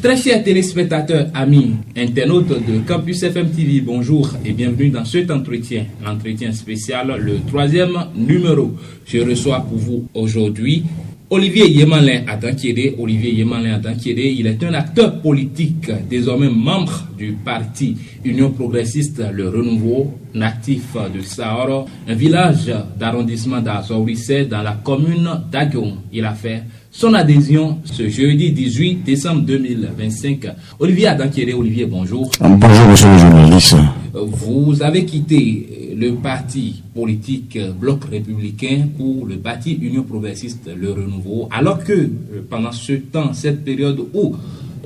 Très chers téléspectateurs, amis, internautes de Campus FM TV, bonjour et bienvenue dans cet entretien, l'entretien spécial, le 3e numéro. Je reçois pour vous aujourd'hui Olivier Yemanlin Adankiede. Olivier Yemanlin Adankiede, il est un acteur politique, désormais membre du parti Union Progressiste Le Renouveau, natif de Saoro, un village d'arrondissement d'Azourissé dans la commune d'Agion. Il a fait son adhésion ce jeudi 18 décembre 2025. Olivier Adankiede, Olivier, bonjour. Bonjour, monsieur le journaliste. Vous avez quitté le parti politique Bloc Républicain pour le parti Union Progressiste Le Renouveau, alors que pendant ce temps, cette période où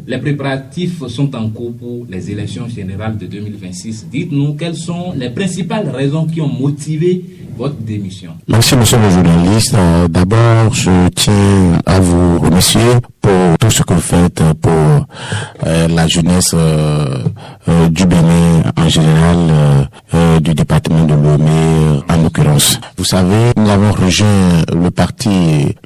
les préparatifs sont en cours pour les élections générales de 2026, dites-nous quelles sont les principales raisons qui ont motivé votre démission. Merci, monsieur le journaliste. D'abord, je tiens à vous remercier pour tout ce que vous faites pour la jeunesse du Bénin en général, du département de Lomé en l'occurrence. Vous savez, nous avons rejoint le parti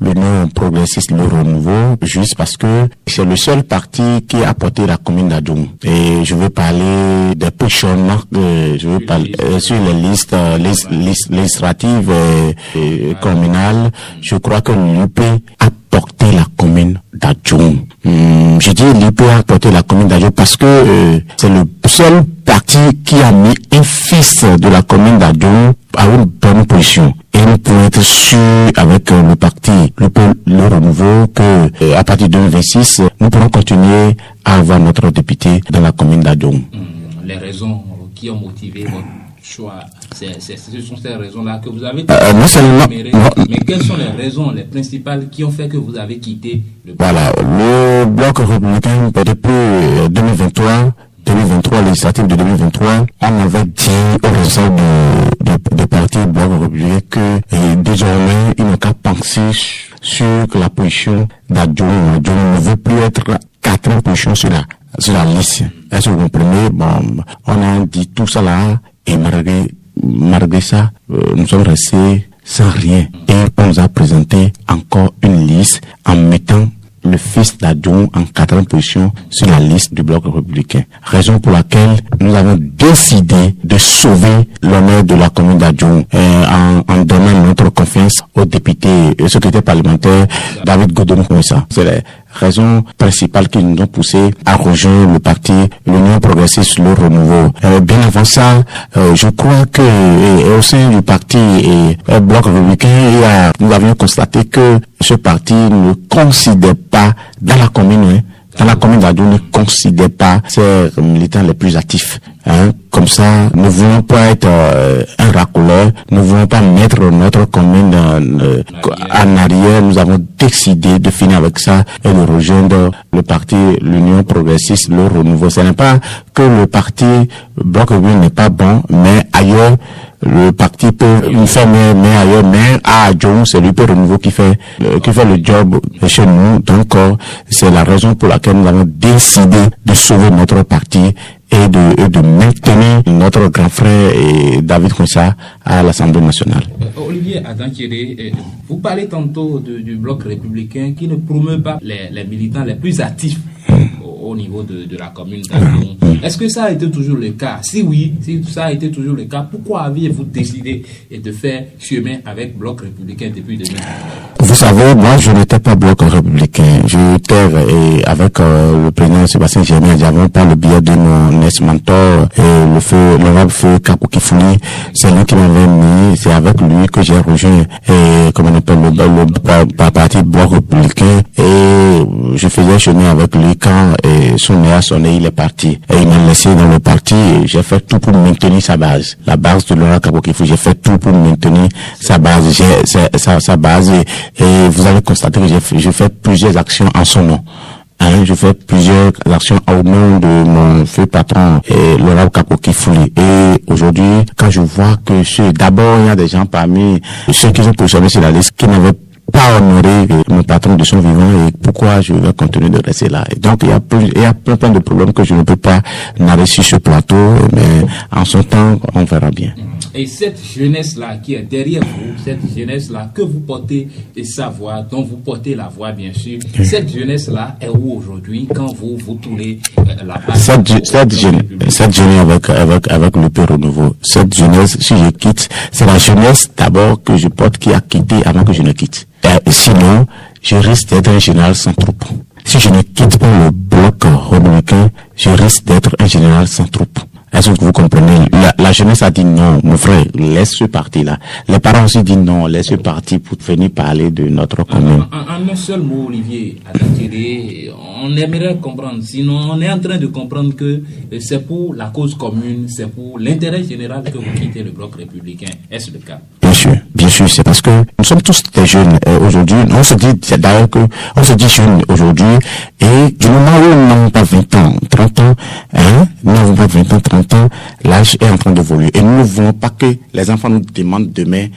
l'Union Progressiste Le Renouveau juste parce que c'est le seul parti qui a porté la commune d'Adjoum. Et je vais parler des positionnements, je vais parler sur les listes législatives et communales. Je crois que l'UP a porté la commune d'Adjoum. Je dis l'UP a porté la commune d'Adjoum parce que c'est le seul parti qui a mis un fils de la commune d'Adjoum à une bonne position. Et nous pouvons être sûrs avec le parti le Renouveau que à partir de 2026, nous pourrons continuer à avoir notre député dans la commune d'Adjoum. Les raisons qui ont motivé votre choix, ce sont ces raisons-là que vous avez mais quelles sont les raisons, les principales qui ont fait que vous avez quitté le bloc? Voilà, le bloc républicain depuis 2023, législative de 2023, on avait dit aux responsables de parti bloc républicain que désormais, ils n'ont qu'à penser sur la position d'Adjoum. Adjoum ne veut plus être 4e position sur la liste. Est-ce que vous comprenez? Bon, on a dit tout ça là, et malgré ça, nous sommes restés sans rien. Et on nous a présenté encore une liste en mettant le fils d'Adjoum en 4e position sur la liste du bloc républicain. Raison pour laquelle nous avons décidé de sauver l'honneur de la commune d'Adjoum en donnant notre confiance au député et secrétaire parlementaire David Godon Kouissa. C'est les raisons principales qui nous ont poussé à rejoindre le parti l'Union Progressiste Le Renouveau. Bien avant ça, je crois que au sein du parti bloc républicain, nous avions constaté que ce parti ne considère pas dans la commune d'Adjoum, ne considère pas ses militants les plus actifs. Comme ça, nous ne voulons pas être un racoleur, nous ne voulons pas mettre notre commune en arrière. Nous avons décidé de finir avec ça et de rejoindre le parti l'Union Progressiste Le Renouveau. Ce n'est pas que le parti Bloc Républicain n'est pas bon, mais ailleurs, le parti peut nous faire mais ailleurs, mais à Adjoum, c'est l'UP Renouveau qui fait le job chez nous. Donc, c'est la raison pour laquelle nous avons décidé de sauver notre parti et de maintenir notre grand frère David Kouissa à l'Assemblée nationale. Olivier Adankiede, vous parlez tantôt du bloc républicain qui ne promeut pas les militants les plus actifs au niveau de la commune d'Adjoum. Est-ce que ça a été toujours le cas? Si oui, si ça a été toujours le cas, pourquoi aviez-vous décidé de faire chemin avec bloc républicain depuis 2000? Vous savez, moi je n'étais pas bloc républicain. J'étais avec le président Sébastien Germain Diavon par le biais de mon ex-mentor et l'honorable feu Kapouki Fouli. C'est lui qui m'avait mis, c'est avec lui que j'ai rejoint le parti bloc républicain et je faisais chemin avec lui quand son nez a sonné, il est parti. Et il m'a laissé dans le parti et j'ai fait tout pour maintenir sa base. La base de l'honorable Kapouki Fouli, j'ai fait tout pour maintenir sa base. Sa base et vous allez constater que j'ai fait plusieurs actions en son nom. Je fais plusieurs actions au nom de mon feu patron, l'honorable Kapouki Fouli. Et aujourd'hui, quand je vois que d'abord, il y a des gens parmi ceux qui sont positionnés sur la liste qui n'avaient pas honoré mon patron de son vivant et pourquoi je vais continuer de rester là. Et donc, il y a plein de problèmes que je ne peux pas narrer sur ce plateau, mais en son temps, on verra bien. Et cette jeunesse-là qui est derrière vous, cette jeunesse-là que vous portez sa voix, dont vous portez la voix, bien sûr, cette jeunesse-là est où aujourd'hui quand vous tournez la page? Cette jeunesse avec le Père Renouveau, cette jeunesse, si je quitte, c'est la jeunesse d'abord que je porte qui a quitté avant que je ne quitte. Sinon, je risque d'être un général sans troupe. Si je ne quitte pas le bloc républicain, je risque d'être un général sans troupe. Est-ce que vous comprenez? La jeunesse a dit non, mon frère, laisse ce parti-là. Les parents aussi disent non, laisse ce parti pour venir parler de notre commune. En un seul mot, Olivier Adankele, on aimerait comprendre. Sinon, on est en train de comprendre que c'est pour la cause commune, c'est pour l'intérêt général que vous quittez le bloc républicain. Est-ce le cas? Bien sûr, c'est parce que nous sommes tous des jeunes aujourd'hui. On se dit, c'est d'ailleurs que on se dit jeunes aujourd'hui, et du moment où nous n'avons pas 20 ans, 30 ans, nous n'avons pas 20 ans, 30 ans, l'âge est en train d'évoluer. Et nous ne voulons pas que les enfants nous demandent demain,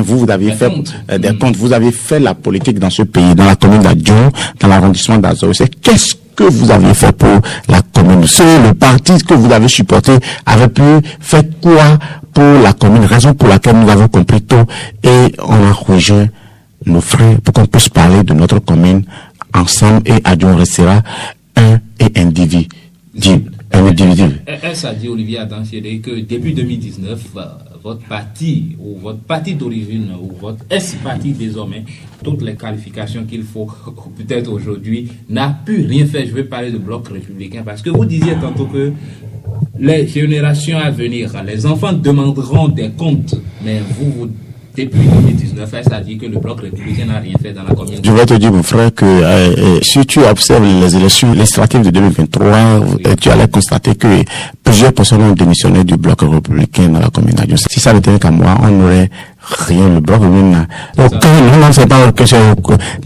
vous avez fait des comptes, vous avez fait la politique dans ce pays, dans la commune d'Adjon, dans l'arrondissement d'Azor. C'est qu'est-ce que vous avez fait pour la commune? C'est le parti que vous avez supporté avait pu faire quoi pour la commune, raison pour laquelle nous avons compris tôt et on a rejoint nos frères pour qu'on puisse parler de notre commune ensemble et Adjon restera un et individu. Est-ce a dit Olivier Adankele que depuis 2019, votre parti ou votre parti d'origine ou votre ex-parti désormais, toutes les qualifications qu'il faut peut-être aujourd'hui, n'a pu rien faire. Je vais parler de bloc républicain parce que vous disiez tantôt que les générations à venir, les enfants demanderont des comptes, mais vous depuis 2019, ça dit que le bloc républicain n'a rien fait dans la commune. Je vais te dire, mon frère, que si tu observes les élections législatives de 2023, tu allais constater que plusieurs personnes ont démissionné du bloc républicain dans la commune d'Adjon. Si ça n'était qu'à moi, on n'aurait rien. Le bloc républicain non, c'est pas que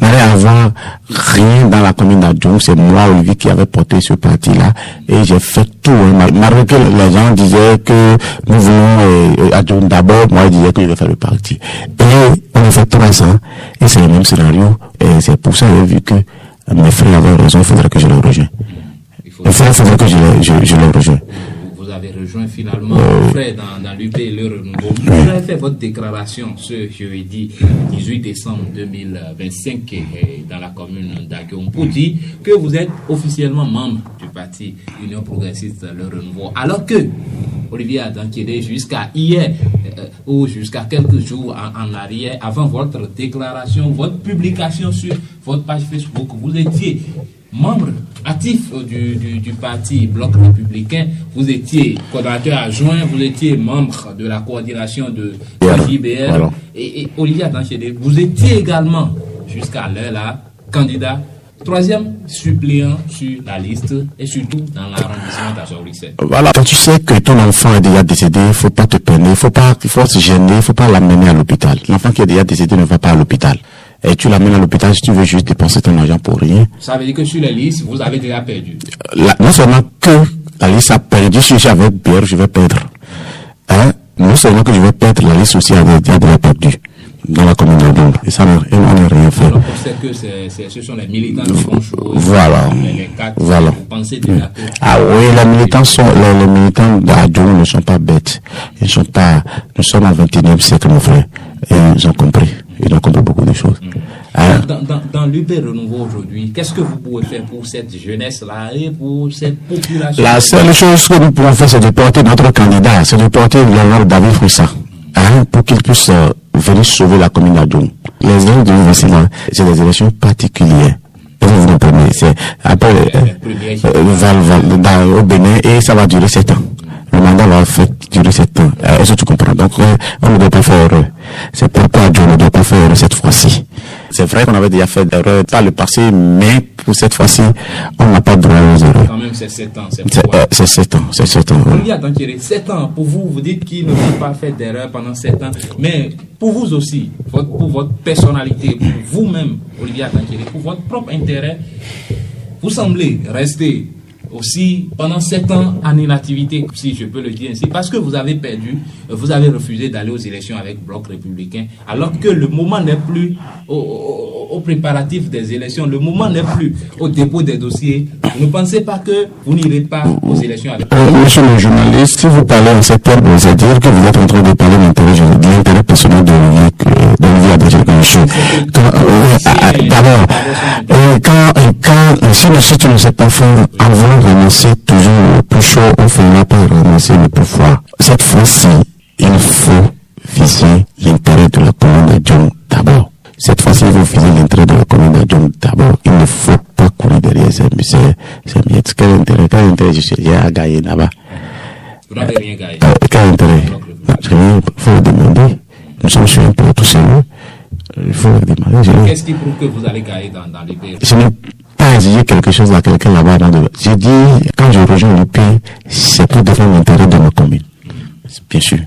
n'allait avoir rien dans la commune d'Adjon. C'est moi, Olivier, qui avait porté ce parti-là. Et j'ai fait tout. Malgré que les gens disaient que nous voulons Adjon d'abord, moi, je disais que je vais faire le parti. Et on a fait 3 ans. Et c'est le même scénario. Et c'est pour ça que j'ai vu que mes frères avaient raison. Il faudrait que je les rejoigne. Il faudrait que je les rejoigne. Vous avez rejoint finalement vos frères dans l'UP Le Renouveau. Vous avez fait votre déclaration ce jeudi 18 décembre 2025 dans la commune d'Adjon pour dire que vous êtes officiellement membre du parti Union Progressiste Le Renouveau. Alors que Olivier Adankele, jusqu'à hier ou jusqu'à quelques jours en arrière, avant votre déclaration, votre publication sur votre page Facebook, vous étiez membre actif du parti Bloc Républicain, vous étiez coordinateur adjoint, vous étiez membre de la coordination de JBR, voilà. Et Olivier Adankele, vous étiez également, jusqu'à l'heure là, candidat 3e suppléant sur la liste et surtout dans l'arrondissement d'Azor-Russell. Voilà, quand tu sais que ton enfant est déjà décédé, il faut pas te peiner, il faut se gêner, il faut pas l'amener à l'hôpital. L'enfant qui est déjà décédé ne va pas à l'hôpital. Et tu l'amènes à l'hopital si tu veux juste dépenser ton argent pour rien. Ça veut dire que sur les listes, vous avez déjà perdu. Non seulement que la liste a perdu, si j'avais peur, je vais perdre. Non seulement que je vais perdre, la liste aussi a déjà perdu dans la commune d'Adjon. Et ça, on n'a rien fait. Alors, on sait que ce sont les militants qui font chaud. Voilà. Les quatre, voilà. Vous pensez déjà que... Ah oui, les militants d'Adjon ne sont pas bêtes. Nous sommes au 21e siècle, mon frère. Et ils ont compris. Ils ont compris beaucoup de choses. Dans l'UP Renouveau aujourd'hui, qu'est-ce que vous pouvez faire pour cette jeunesse-là et pour cette population? La seule chose que nous pouvons faire, c'est de porter notre candidat, c'est de porter l'honneur David Frissa, pour qu'il puisse venir sauver la commune d'Adjon. Les élections de l'université, c'est des élections particulières. C'est après au Bénin et ça va durer 7 ans. Le mandat va durer 7 ans. Est-ce que tu comprends? Donc, on ne doit pas faire erreur. C'est pourquoi Dieu ne doit pas faire erreur cette fois-ci. C'est vrai qu'on avait déjà fait d'erreur par le passé, mais pour cette fois-ci, on n'a pas droit aux erreurs. Quand même, c'est 7 ans. C'est 7 ans. C'est 7 ans. Olivier Adankele, 7 ans. Pour vous, vous dites qu'il ne faut pas faire d'erreur pendant 7 ans. Mais pour vous aussi, pour votre personnalité, pour vous-même, Olivier Adankele, pour votre propre intérêt, vous semblez rester aussi pendant 7 ans en inactivité, si je peux le dire ainsi, parce que vous avez perdu, vous avez refusé d'aller aux élections avec Bloc républicain, alors que le moment n'est plus au préparatif des élections, le moment n'est plus au dépôt des dossiers. Vous ne pensez pas que vous n'irez pas aux élections avec Monsieur le journaliste, si vous parlez en ces termes, c'est-à-dire que vous êtes en train de parler de l'intérêt personnel d'Olivier Abadji-Kamichou. D'abord, si le site ne sait pas faire, avant de ramasser toujours le plus chaud, on ne finira pas ramasser le plus froid. Cette fois-ci, il faut viser l'intérêt de la commune de Djong d'abord. Cette fois-ci, il faut viser l'intérêt de la commune de Djong d'abord. Il ne faut pas courir derrière ces miettes. Quel intérêt j'ai à gagner là-bas? Vous n'avez rien gagné. Quel intérêt? Il faut le demander. Nous sommes sur un plateau sérieux. Il faut le demander. Qu'est-ce qui prouve que vous allez gagner dans les pays? Je n'ai pas exigé quelque chose à quelqu'un là-bas. J'ai dit, quand je rejoins le pays, c'est pour défendre l'intérêt de ma commune. Bien sûr.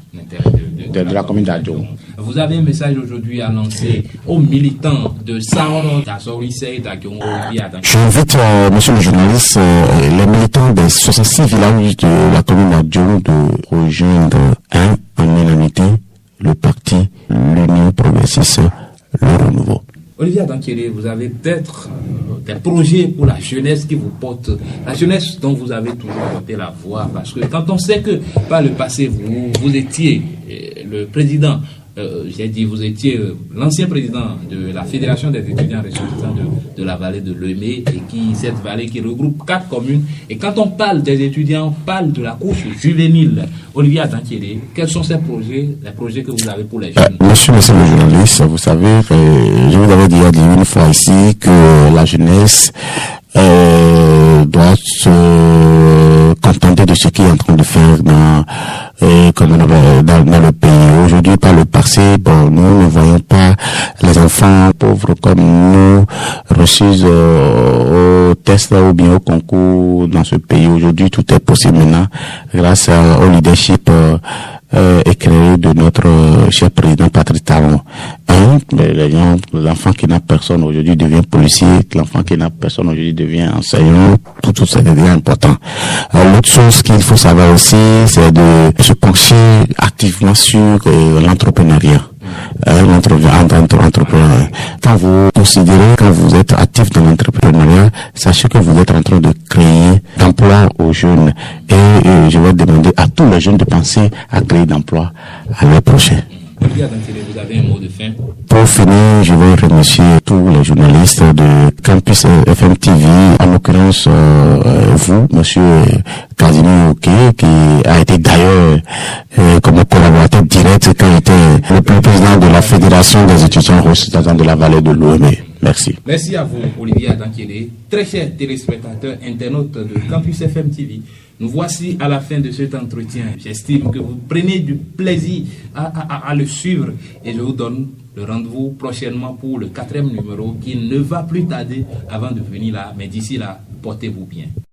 De la commune d'Adjo. Vous avez un message aujourd'hui à lancer aux militants de Saoro, d'Azorisei, d'Agyongo, J'invite, monsieur le journaliste, les militants des 66 villages de la commune d'Adjo de rejoindre en unanimité le parti, l'Union progressiste, le renouveau. Olivier Adankele, vous avez peut-être des projets pour la jeunesse qui vous porte, la jeunesse dont vous avez toujours porté la voix, parce que quand on sait que par le passé, vous étiez le président, j'ai dit, vous étiez l'ancien président de la Fédération des étudiants ressortissants de la vallée de Lemé, et cette vallée qui regroupe 4 communes. Et quand on parle des étudiants, on parle de la couche juvénile. Olivier Adankele, quels sont ces projets, les projets que vous avez pour les jeunes? Monsieur le journaliste, vous savez, je vous avais déjà dit une fois ici que la jeunesse doit se contenter de ce qu'il est en train de faire dans le pays. Aujourd'hui, par le passé, nous ne voyons pas les enfants pauvres comme nous reçus au test ou bien au concours dans ce pays. Aujourd'hui, tout est possible maintenant grâce au leadership éclairé de notre cher président Patrice Talon. L'enfant qui n'a personne aujourd'hui devient policier, l'enfant qui n'a personne aujourd'hui devient enseignant, tout ça devient important. L'autre chose qu'il faut savoir aussi, c'est de se pencher activement sur l'entrepreneuriat. Quand vous considérez, quand vous êtes actif dans l'entrepreneuriat, sachez que vous êtes en train de créer d'emplois aux jeunes. Et je vais demander à tous les jeunes de penser à créer d'emplois à l'année prochaine. Vous avez un mot de fin? Pour finir, je vais remercier tous les journalistes de Campus FM TV, en l'occurrence vous, monsieur Casimir Oké, qui a été d'ailleurs comme collaborateur direct quand il était le président de la Fédération des étudiants ressortissants de la vallée de Lomé. Merci. Merci à vous, Olivier Adankele. Très chers téléspectateurs, internautes de Campus FM TV, nous voici à la fin de cet entretien. J'estime que vous prenez du plaisir à le suivre, et je vous donne le rendez-vous prochainement pour le 4e numéro qui ne va plus tarder avant de venir là. Mais d'ici là, portez-vous bien.